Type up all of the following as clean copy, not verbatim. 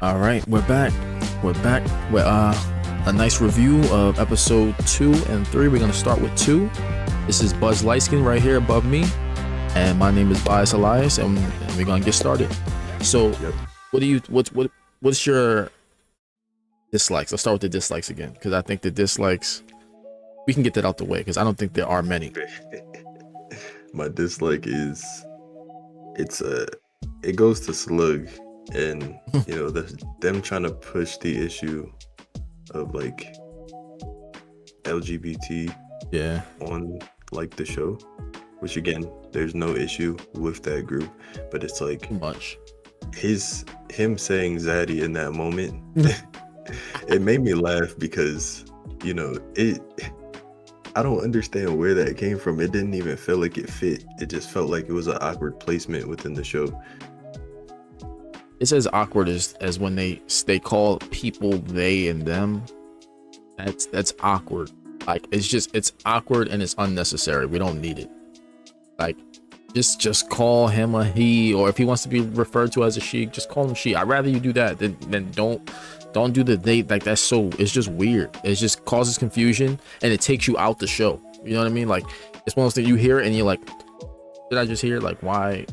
All right, we're back. We're back with a nice review of episode 2 and 3. We're gonna start with 2. This is Buzz Lightskin right here above me, and my name is Bias Elias, and we're gonna get started. So, what's your dislikes? Let's start with the dislikes again, because I think the dislikes we can get that out the way, because I don't think there are many. My dislike is it goes to Slug, and them trying to push the issue of like LGBT on like the show, which again there's no issue with that group, but it's like Too much. him saying Zaddy in that moment it made me laugh because I don't understand where that came from. It didn't even feel like it fit. It just felt like it was an awkward placement within the show. It's as awkward as when they call people they and them. That's awkward. Like it's awkward and it's unnecessary. We don't need it. Like just call him a he, or if he wants to be referred to as a she, just call him she. I'd rather you do that than don't do the they. Like it's just weird. It just causes confusion and it takes you out the show. You know what I mean? Like it's one of those things you hear it and you're like, did I just hear it? Like why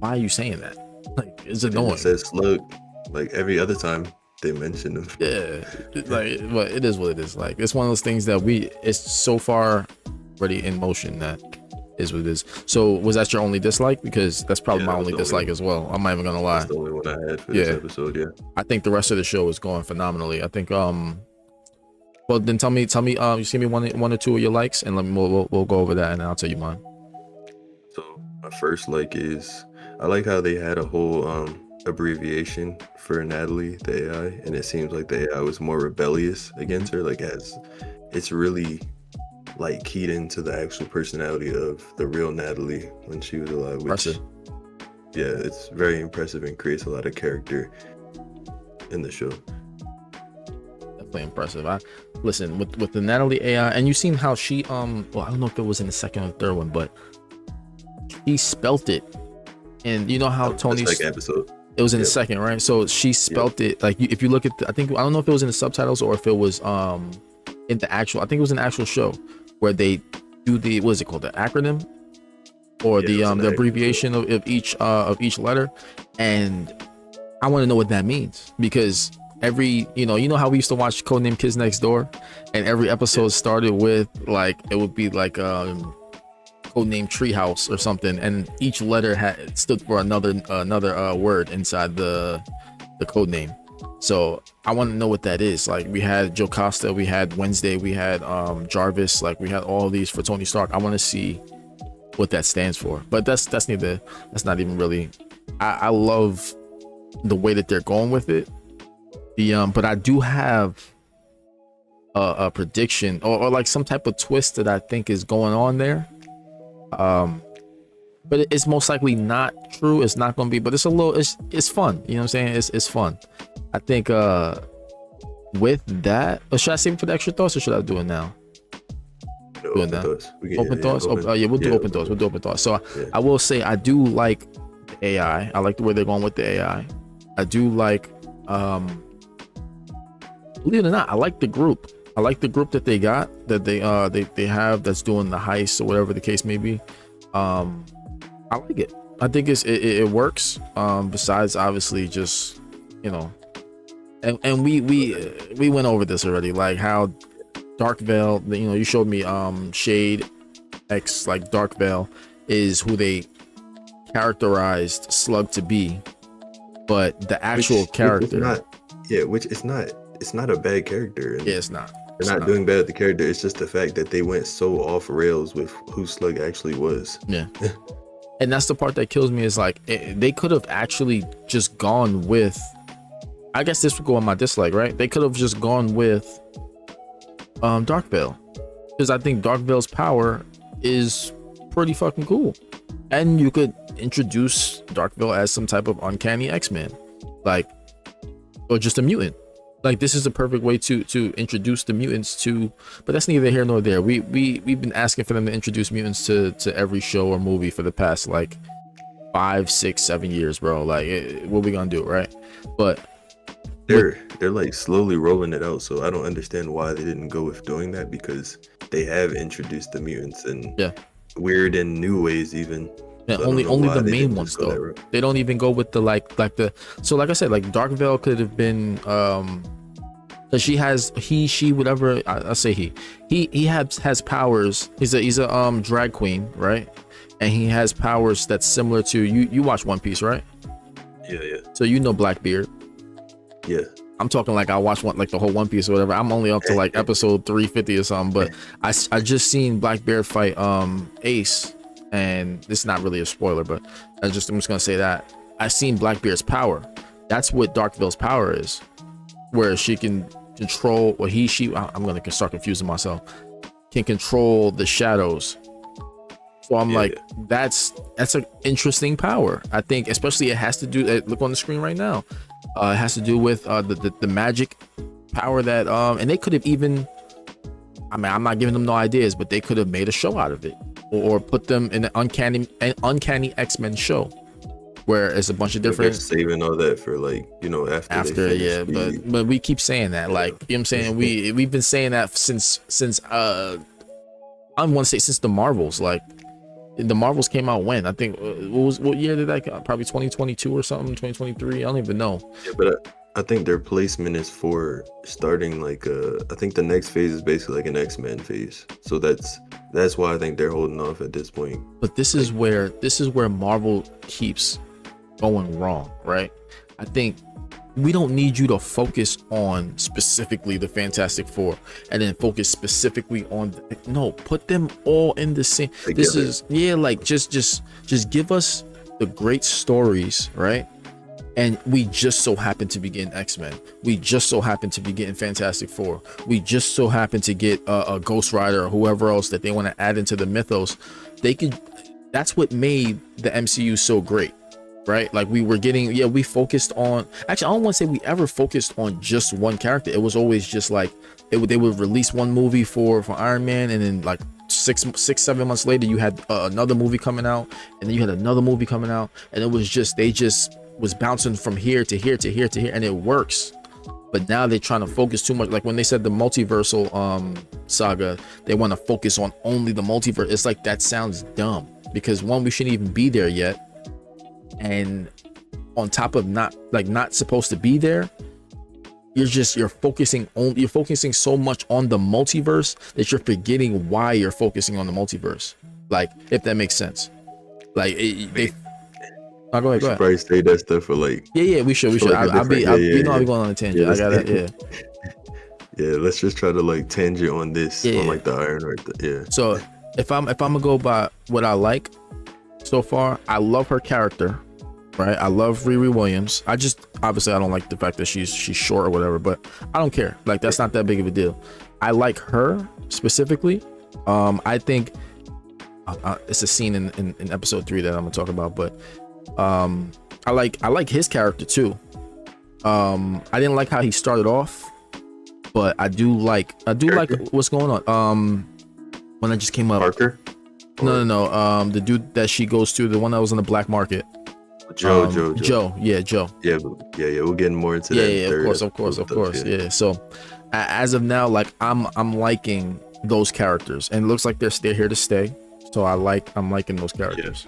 are you saying that? Like it's annoying. It says Slug like every other time they mention him. Yeah, like but it is what it is. Like it's one of those things that it's so far already in motion that is what it is. So was that your only dislike? Because that's probably my only dislike as well. I'm not even gonna lie. That's the only one I had for this episode. Yeah, I think the rest of the show is going phenomenally. I think well then tell me you see me one or two of your likes, and we'll go over that, and then I'll tell you mine. So my first like is I like how they had a whole abbreviation for Natalie, the AI, and it seems like the AI was more rebellious against her. Like it's really like keyed into the actual personality of the real Natalie when she was alive. Impressive. Yeah, it's very impressive and creates a lot of character in the show. Definitely impressive. I listen with the Natalie AI, and you seen how she well, I don't know if it was in the second or third one, but he spelt it. And you know how Tony's second episode. It was in the second, right? So she spelt it like if you look at I don't know if it was in the subtitles or if it was in the actual. I think it was an actual show where they do the what is it called, the acronym or the abbreviation of each letter, and I want to know what that means because every you know how we used to watch Codename Kids Next Door, and every episode started with like it would be like codename Treehouse or something, and each letter stood for another word inside the codename. So I want to know what that is. Like we had Jocasta, we had Wednesday, we had Jarvis, like we had all of these for Tony Stark. I want to see what that stands for, but that's not even really. I love the way that they're going with it. But I do have a prediction or like some type of twist that I think is going on there. But it's most likely not true. It's not going to be, but it's fun. You know what I'm saying? It's fun. I think with that, or should I save it for the extra thoughts or should I do it now? Open thoughts. Open thoughts. We'll do open thoughts. We'll do open thoughts. So I will say I do like the AI. I like the way they're going with the AI. I do like, believe it or not, I like the group. I like the group that they got, that they have that's doing the heist or whatever the case may be. I like it. I think it works. Besides obviously just and we went over this already, like how Dark Veil, you showed me Shade X, like Dark Veil is who they characterized Slug to be, but the actual character, it's not a bad character. Yeah, it's not. They're not doing bad at the character. It's just the fact that they went so off rails with who Slug actually was. Yeah. And that's the part that kills me is like they could have actually just gone with, I guess this would go on my dislike, right? They could have just gone with Dark Veil, because I think Dark Veil's power is pretty fucking cool, and you could introduce Dark Veil as some type of uncanny X-Man, like, or just a mutant. Like this is a perfect way to introduce the mutants to, but that's neither here nor there. We've been asking for them to introduce mutants to every show or movie for the past like 5, 6, 7 years, bro. Like what we gonna do, right? But they're like slowly rolling it out, so I don't understand why they didn't go with doing that, because they have introduced the mutants in Yeah. weird and new ways even. Yeah, So I don't know only why the they main didn't ones just go that though. route. They don't even go with the so like I said, like Dark Veil could have been because she has she whatever I say he has powers. He's a drag queen, right? And he has powers that's similar to you watch One Piece, right? Yeah. So you know Blackbeard. Yeah. I'm talking like I watched like the whole One Piece or whatever. I'm only up to like episode 350 or something, but I just seen Blackbeard fight Ace, and this is not really a spoiler, but I'm just gonna say that I seen Blackbeard's power. That's what Dark Veil's power is, where she can control, or I'm gonna start confusing myself, can control the shadows. So I'm that's an interesting power. I think especially it has to do, look on the screen right now, it has to do with the magic power that and they could have even, I mean, I'm not giving them no ideas, but they could have made a show out of it, or put them in an uncanny X-Men show where it's a bunch of different, saving all that for like, after yeah, but we keep saying that, like, you know what I'm saying, we've been saying that since I want to say since the Marvels. Like the Marvels came out when, I think what year did that come? Probably 2022 or something, 2023, I don't even know. Yeah, but I think their placement is for starting like I think the next phase is basically like an X-Men phase, so that's why I think they're holding off at this point. But this is where Marvel keeps going wrong, right? I think we don't need you to focus on specifically the Fantastic Four and then focus specifically on no, put them all in the same together. This is like just give us the great stories, right? And we just so happen to be getting X-Men, we just so happen to be getting Fantastic Four, we just so happen to get a Ghost Rider or whoever else that they want to add into the mythos. That's what made the MCU so great, right? Like we were getting, we focused on, actually I don't want to say we ever focused on just one character. It was always just like they would release one movie for Iron Man, and then like 6-7 months later you had another movie coming out, and then you had another movie coming out, and it was just, they just was bouncing from here to here to here to here, and it works. But now they're trying to focus too much, like when they said the multiversal saga, they want to focus on only the multiverse. It's like, that sounds dumb, because one, we shouldn't even be there yet, and on top of not supposed to be there, you're focusing so much on the multiverse that you're forgetting why you're focusing on the multiverse, like, if that makes sense. Like go ahead. Probably say that stuff for like we should I'll be going on a tangent. I got it. Yeah, let's just try to like tangent on this on like the Ironheart. So if I'm gonna go by what I like so far, I love her character, right? I love Riri Williams. I just, obviously I don't like the fact that she's short or whatever, but I don't care. Like, that's not that big of a deal. I like her specifically. I think it's a scene in episode 3 that I'm gonna talk about, but I like his character too. I didn't like how he started off, but I do like what's going on. When I just came up, Parker? No, the dude that she goes to, the one that was on the black market. Joe. Joe. Yeah, we're getting more into that. Yeah, of course. Yeah. So as of now, like I'm liking those characters, and it looks like they're here to stay. So I'm liking those characters.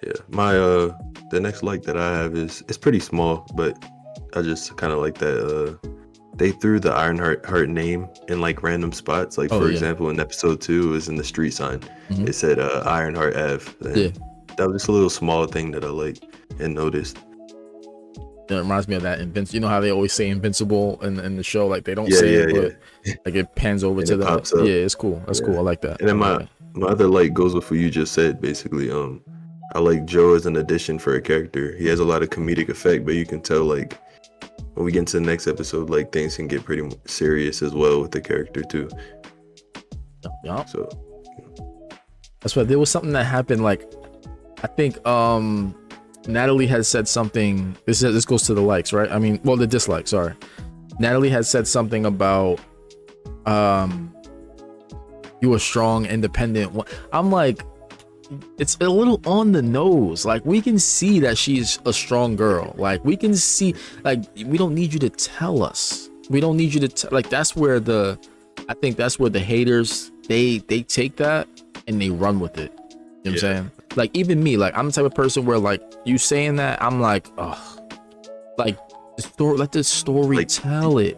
Yeah. My the next like that I have it's pretty small, but I just kind of like that they threw the Ironheart name in like random spots. Like for example, in episode 2, it was in the street sign. It said Ironheart Ave. That was just a little small thing that I liked and noticed. It reminds me of that you know how they always say invincible in the show, like they don't say it, but like it pans over to the it's cool. That's cool. I like that. And then my other like goes with what you just said, basically. I like Joe as an addition for a character. He has a lot of comedic effect, but you can tell like when we get into the next episode, like things can get pretty serious as well with the character too. Yeah. So that's why there was something that happened, like I think Natalie had said something. This goes to the likes, right? I mean, well, the dislikes. Sorry, Natalie had said something about you a strong, independent. I'm like, it's a little on the nose. Like we can see that she's a strong girl. Like we can see, like we don't need you to tell us. We don't need you to like that's where I think that's where the haters they take that and they run with it. You know what I'm saying? Like even me, like I'm the type of person where like you saying that I'm like, oh, like the story, let the story Like, tell it.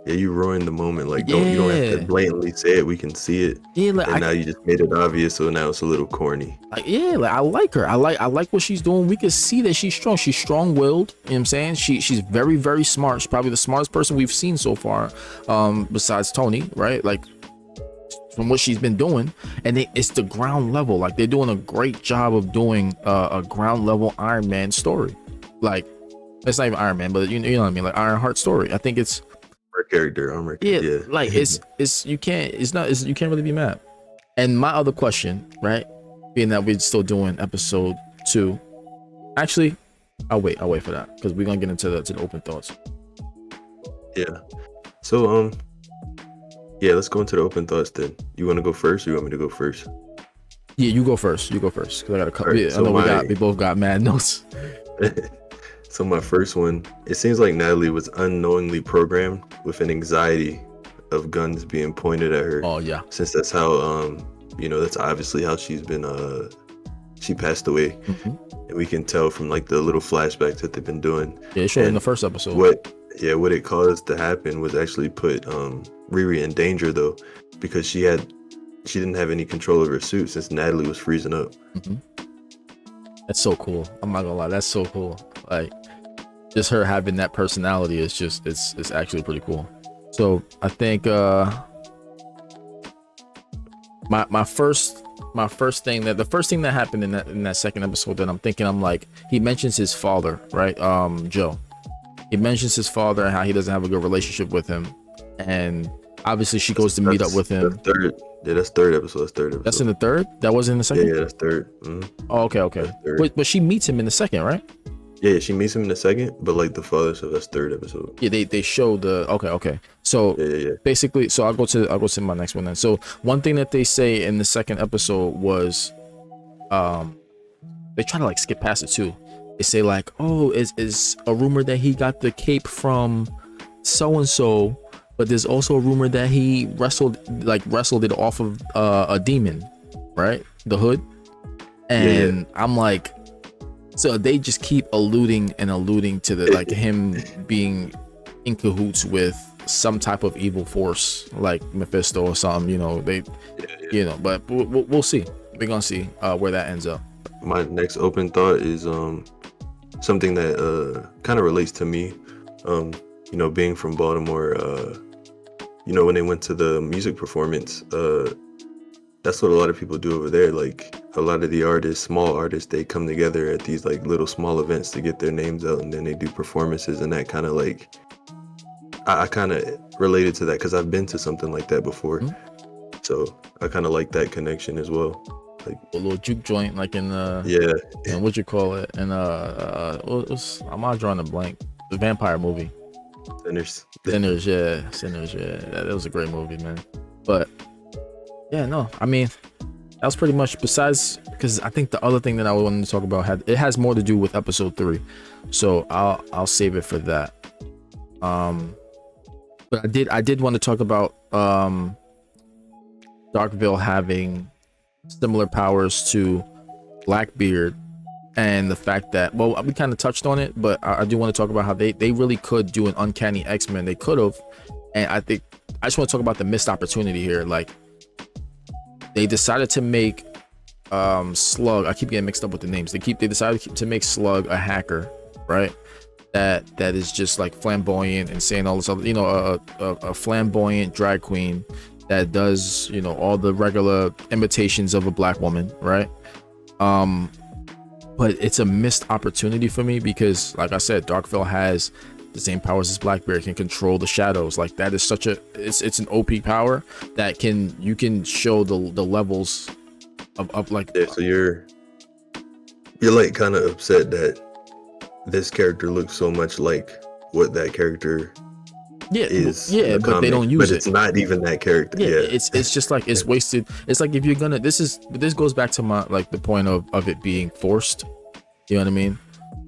yeah, you ruined the moment. Like, you don't have to blatantly say it. We can see it. Yeah, like And now you just made it obvious, so now it's a little corny. like yeah, like I like her. I like what she's doing. We can see that she's strong. She's strong-willed. You know what I'm saying? She's very, very smart. She's probably the smartest person we've seen so far, besides Tony, right? Like from what she's been doing, and it's the ground level. Like they're doing a great job of doing a ground level Iron Man story. Like it's not even Iron Man, but you know what I mean, like Ironheart story. I think it's Armor character. yeah, like it's you can't really be mad. And my other question, right, being that we're still doing episode 2, actually I'll wait for that because we're gonna get into the open thoughts. Yeah. So yeah, let's go into the open thoughts then. You want to go first, or you want me to go first? Yeah, you go first because I got a couple. Right, Yeah, so I know we both got mad notes. So my first one, it seems like Natalie was unknowingly programmed with an anxiety of guns being pointed at her. Oh yeah, Since that's how that's obviously how she's been she passed away. And we can tell from like the little flashbacks that they've been doing. Yeah, sure. In the first episode. What it caused to happen was actually put Riri in danger though, because she didn't have any control of her suit since Natalie was freezing up. That's so cool. I'm not gonna lie, that's so cool. Like just her having that personality is just it's actually pretty cool. So I think my first thing that happened in that second episode that I'm thinking, I'm like, he mentions his father, right? Joe. He mentions his father and how he doesn't have a good relationship with him, and obviously she goes to meet up with him. That's third episode. That's in the third? That wasn't in the second? Yeah, that's third. Oh, okay. But she meets him in the second, right? Yeah, she meets him in the second, but like the father stuff, that's third episode. Yeah, they show the okay. So yeah. Basically, so I'll go to my next one then. So one thing that they say in the second episode was, they try to like skip past it too. They say like, oh, is a rumor that he got the cape from so and so, but there's also a rumor that he wrestled it off of a demon, right? The hood, and I'm like. So they just keep alluding to the like him being in cahoots with some type of evil force like Mephisto or something, but we'll see. We're gonna see where that ends up. My next open thought is something that kind of relates to me, being from Baltimore. When they went to the music performance, that's what a lot of people do over there. Like a lot of the small artists, they come together at these like little small events to get their names out, and then they do performances, and that kind of like I kind of related to that because I've been to something like that before. So I kind of like that connection as well. Like a little juke joint, like in and what you call it, and I'm not drawing a blank. The vampire movie. Sinners. Yeah. That was a great movie, man. But yeah, no, I mean, that was pretty much, besides, because I think the other thing that I wanted to talk about has more to do with episode 3, so I'll save it for that. But I did want to talk about Darkville having similar powers to Blackbeard, and the fact that, well, we kind of touched on it, but I do want to talk about how they really could do an uncanny X-Men. They could have, and I think I just want to talk about the missed opportunity here. Like, they decided to make Slug, I keep getting mixed up with the names, they decided to make Slug a hacker, right? That is just like flamboyant and saying all this other, a flamboyant drag queen that does, all the regular imitations of a black woman, right? But it's a missed opportunity for me because, like I said, Darkville has the same powers as Blackbeard, can control the shadows. Like, that is such it's an OP power that you can show the levels of like. Yeah, so you're like kind of upset that this character looks so much like what that character Yeah, is in yeah, the but they don't comic, use but it. it's not even that character. Yeah, Yeah, it's just like it's wasted. It's like if you're gonna, this goes back to my like the point of it being forced. You know what I mean?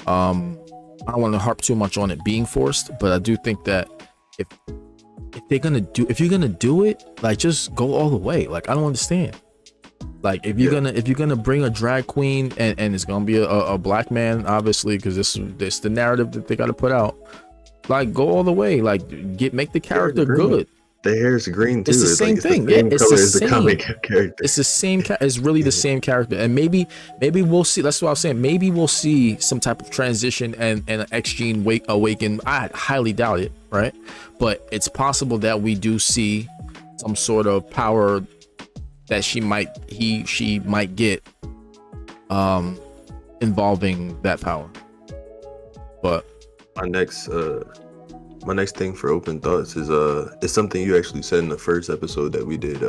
I don't want to harp too much on it being forced, but I do think that if if you're gonna do it, like just go all the way. Like I don't understand. Like if you're gonna bring a drag queen and it's gonna be a black man, obviously, because this the narrative that they gotta put out. Like go all the way. Like make the character good. the hair is green It's too. the It's like same it's the thing. Yeah, same it's the color as the same. comic character. It's the same. It's really the same character, and maybe we'll see. That's what I was saying. Maybe we'll see some type of transition and an X gene awaken. I highly doubt it, right? But it's possible that we do see some sort of power that she might get, involving that power. But my next thing for open thoughts is something you actually said in the first episode that we did.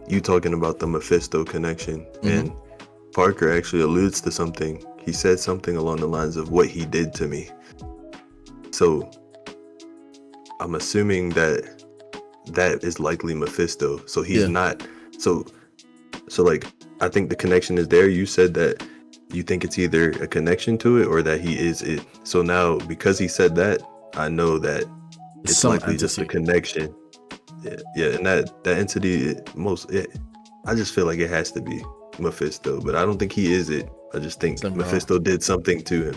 You talking about the Mephisto connection, and Parker actually alludes to something. He said something along the lines of what he did to me. So I'm assuming that is likely Mephisto. So he's not. So like I think the connection is there. You said that you think it's either a connection to it or that he is it. So now because he said that, I know that it's likely entity. Just a connection. Yeah, and that entity I just feel like it has to be Mephisto, but I don't think he is it. I just think Mephisto did something to him.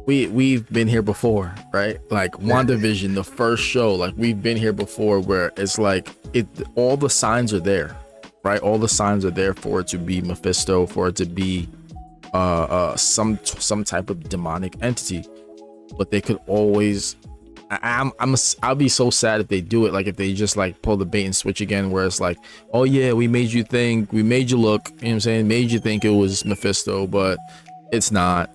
We've been here before, right? Like WandaVision, the first show, like we've been here before where it's like all the signs are there, right? All the signs are there for it to be Mephisto, for it to be some type of demonic entity. But they could always I'll be so sad if they do it, like if they just like pull the bait and switch again, where it's like, oh yeah, we made you look, you know what I'm saying, made you think it was Mephisto, but it's not.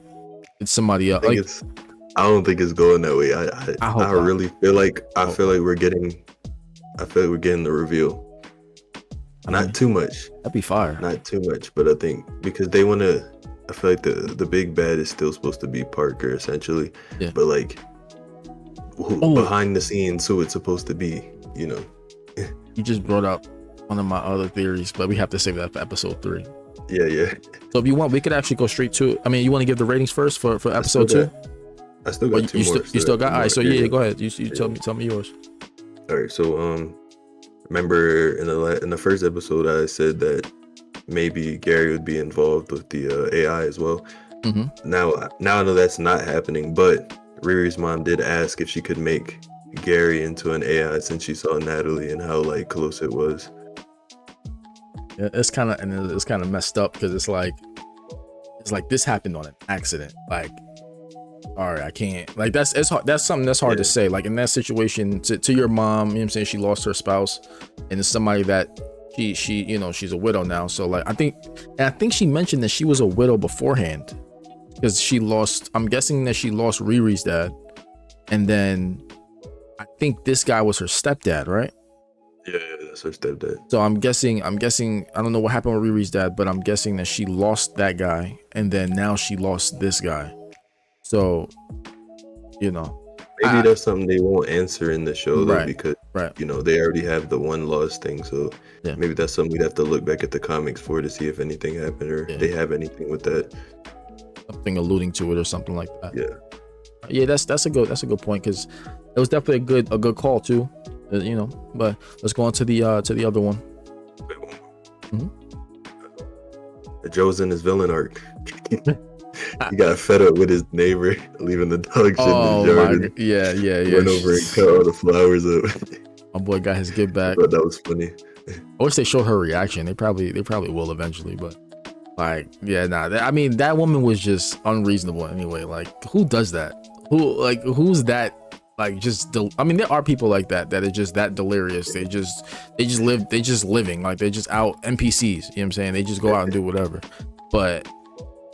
It's somebody else. I don't think it's going that way. I really feel like we're getting the reveal. Not too much. That'd be fire. Not too much, but I think because they want to. I feel like the big bad is still supposed to be Parker essentially. Yeah. But like behind the scenes, who it's supposed to be, you know. You just brought up one of my other theories, but we have to save that for episode 3. Yeah. So if you want, we could actually go straight to. I mean, you want to give the ratings first for episode 2? I still got 2 more. You still got. All right. So yeah, go ahead. You tell me yours. All right. So remember in the first episode, I said that maybe Gary would be involved with the AI as well. Now I know that's not happening, but Riri's mom did ask if she could make Gary into an AI since she saw Natalie and how like close it was. Yeah, it's kind of messed up because it's like this happened on an accident. Like, all right, I can't, like that's something that's hard to say. Like in that situation, to your mom, you know what I'm saying, she lost her spouse, and it's somebody that she you know, she's a widow now. So like I think she mentioned that she was a widow beforehand because I'm guessing that she lost Riri's dad, and then I think this guy was her stepdad, right? Yeah, that's her stepdad. So I'm guessing I don't know what happened with Riri's dad, but I'm guessing that she lost that guy and then now she lost this guy. So, you know, maybe that's something they won't answer in the show though, because you know, they already have the one lost thing. So maybe that's something we'd have to look back at the comics for to see if anything happened or they have anything with that. Something alluding to it or something like that. Yeah, that's a good point, because it was definitely a good call too. You know, but let's go on to the other one. Joe's in his villain arc. He got fed up with his neighbor leaving the dog shit in the yard. Yeah. Went over and cut all the flowers up. My boy got his get back. But that was funny. I wish they showed her reaction. They probably will eventually, but like, I mean, that woman was just unreasonable anyway. Like, who does that? Who's that? Like, I mean, there are people like that are just that delirious. They just living. Like, they're just out NPCs. You know what I'm saying? They just go out and do whatever. But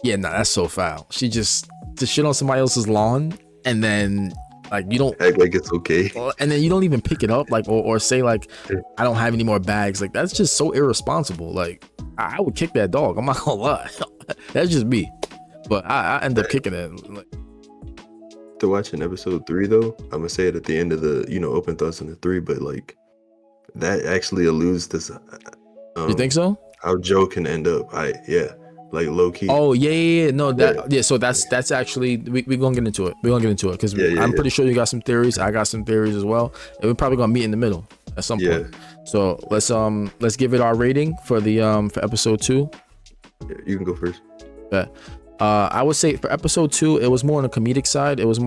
yeah, that's so foul. She just to shit on somebody else's lawn and then like you don't act like it's okay. And then you don't even pick it up, like, or say like, I don't have any more bags. Like, that's just so irresponsible. Like, I would kick that dog. I'm not gonna lie. That's just me. But I end up kicking it. Like, to watching episode 3 though. I'm gonna say it at the end of the open thoughts in the 3, but like that actually alludes to You think so? how Joe can end up. Like low key. Oh yeah. No, Yeah, so that's actually we gonna get into it. We're gonna get into it because yeah, I'm yeah, pretty sure you got some theories. I got some theories as well, and we're probably gonna meet in the middle at some yeah. point. So let's give it our rating for the for episode 2. Yeah, you can go first. Yeah. I would say for episode 2, it was more on the comedic side. It was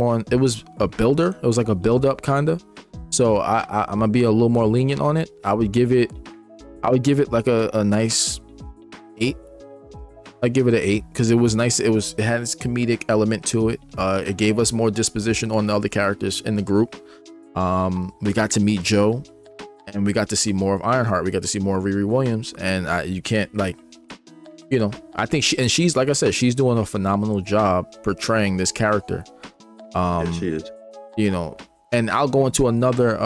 a builder. It was like a build up kind of. So I'm gonna be a little more lenient on it. I would give it like a nice 8. I give it an 8 because it was nice. It had its comedic element to it. It gave us more disposition on the other characters in the group. We got to meet Joe, and we got to see more of Ironheart. We got to see more of Riri Williams, and you can't I think she's like I said, she's doing a phenomenal job portraying this character. Yeah, she is. And I'll go into another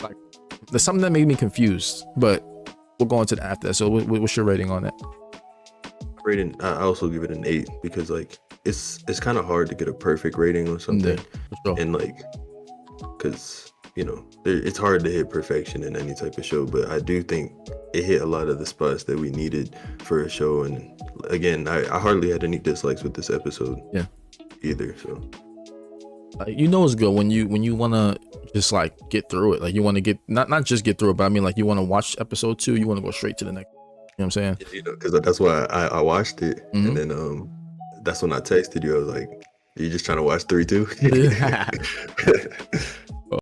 like there's something that made me confused, but we'll go into that after that. So what's your rating on it? Rating, I also give it an 8 because like it's kind of hard to get a perfect rating on something, for sure. and like because it's hard to hit perfection in any type of show, but I do think it hit a lot of the spots that we needed for a show. And again, I hardly had any dislikes with this episode either, so it's good when you want to just like get through it. Like you want to get not just get through it, but I mean like you want to watch episode 2, you want to go straight to the next. You know what I'm saying? because that's why I watched it. Mhm. And then that's when I texted you. I was like, "You just trying to watch 3 too?"